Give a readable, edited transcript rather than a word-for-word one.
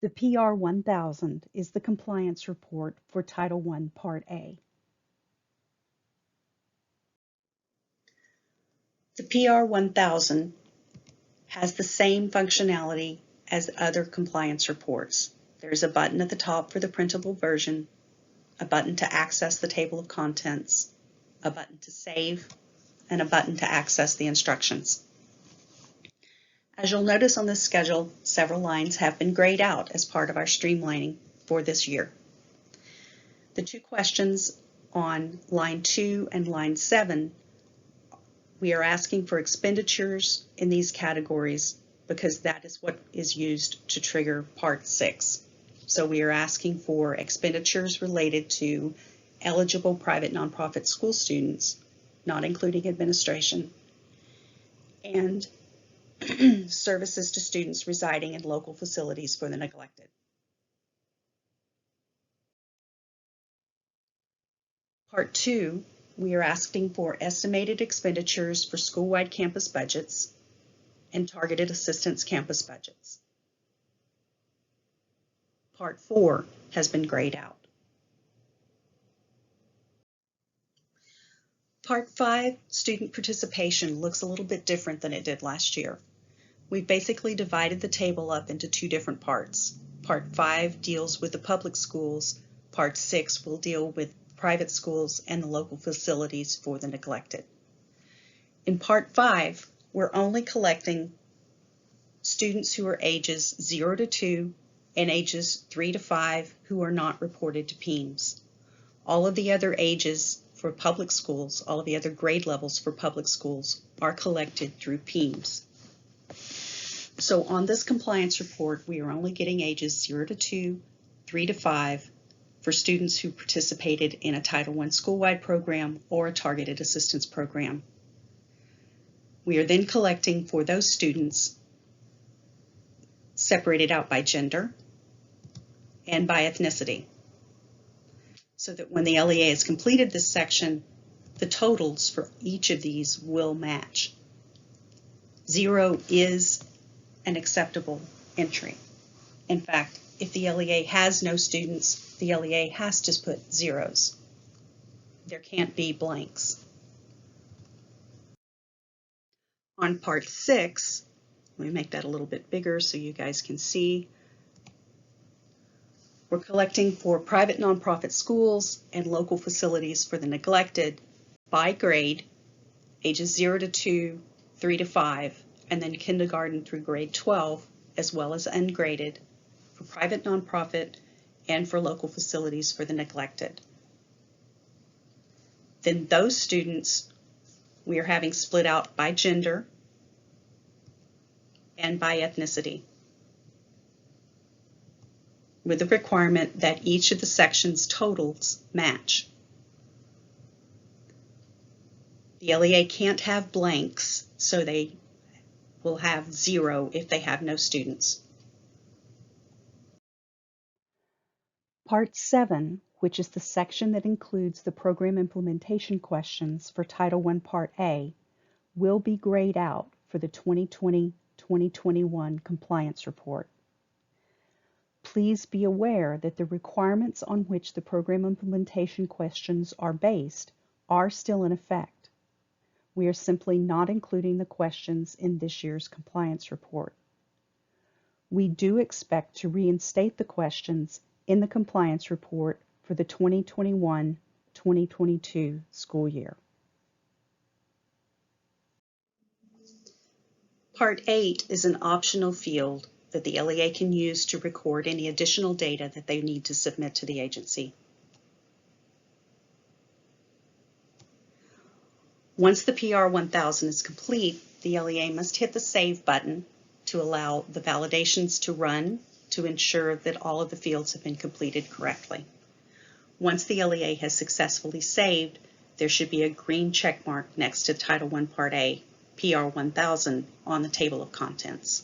The PR1000 is the compliance report for Title I, Part A. The PR1000 has the same functionality as other compliance reports. There's a button at the top for the printable version, a button to access the table of contents, a button to save, and a button to access the instructions. As you'll notice on this schedule, several lines have been grayed out as part of our streamlining for this year. The two questions on line 2 and line 7, we are asking for expenditures in these categories because that is what is used to trigger Part 6. So we are asking for expenditures related to eligible private nonprofit school students, not including administration, and services to students residing in local facilities for the neglected. Part 2, we are asking for estimated expenditures for school-wide campus budgets and targeted assistance campus budgets. Part 4 has been grayed out. Part 5, student participation, looks a little bit different than it did last year. We've basically divided the table up into two different parts. Part 5 deals with the public schools. Part 6 will deal with private schools and the local facilities for the neglected. In Part 5, we're only collecting students who are ages 0 to 2 and ages 3 to 5 who are not reported to PEEMS. All of the other ages for public schools, all of the other grade levels for public schools are collected through PEEMS. So on this compliance report, we are only getting ages 0 to 2, 3 to 5 for students who participated in a Title I school-wide program or a targeted assistance program. We are then collecting for those students separated out by gender and by ethnicity, so that when the LEA has completed this section, the totals for each of these will match. 0 is an acceptable entry. In fact, if the LEA has no students, the LEA has to put zeros. There can't be blanks. On Part 6, let me make that a little bit bigger so you guys can see. We're collecting for private nonprofit schools and local facilities for the neglected by grade, ages 0 to 2, 3 to 5, and then kindergarten through grade 12, as well as ungraded for private nonprofit and for local facilities for the neglected. Then those students we are having split out by gender and by ethnicity, with the requirement that each of the sections' totals match. The LEA can't have blanks, so they will have 0 if they have no students. Part 7, which is the section that includes the program implementation questions for Title I Part A, will be grayed out for the 2020-2021 compliance report. Please be aware that the requirements on which the program implementation questions are based are still in effect. We are simply not including the questions in this year's compliance report. We do expect to reinstate the questions in the compliance report for the 2021-2022 school year. Part 8 is an optional field that the LEA can use to record any additional data that they need to submit to the agency. Once the PR1000 is complete, the LEA must hit the Save button to allow the validations to run to ensure that all of the fields have been completed correctly. Once the LEA has successfully saved, there should be a green check mark next to Title I Part A, PR1000, on the table of contents.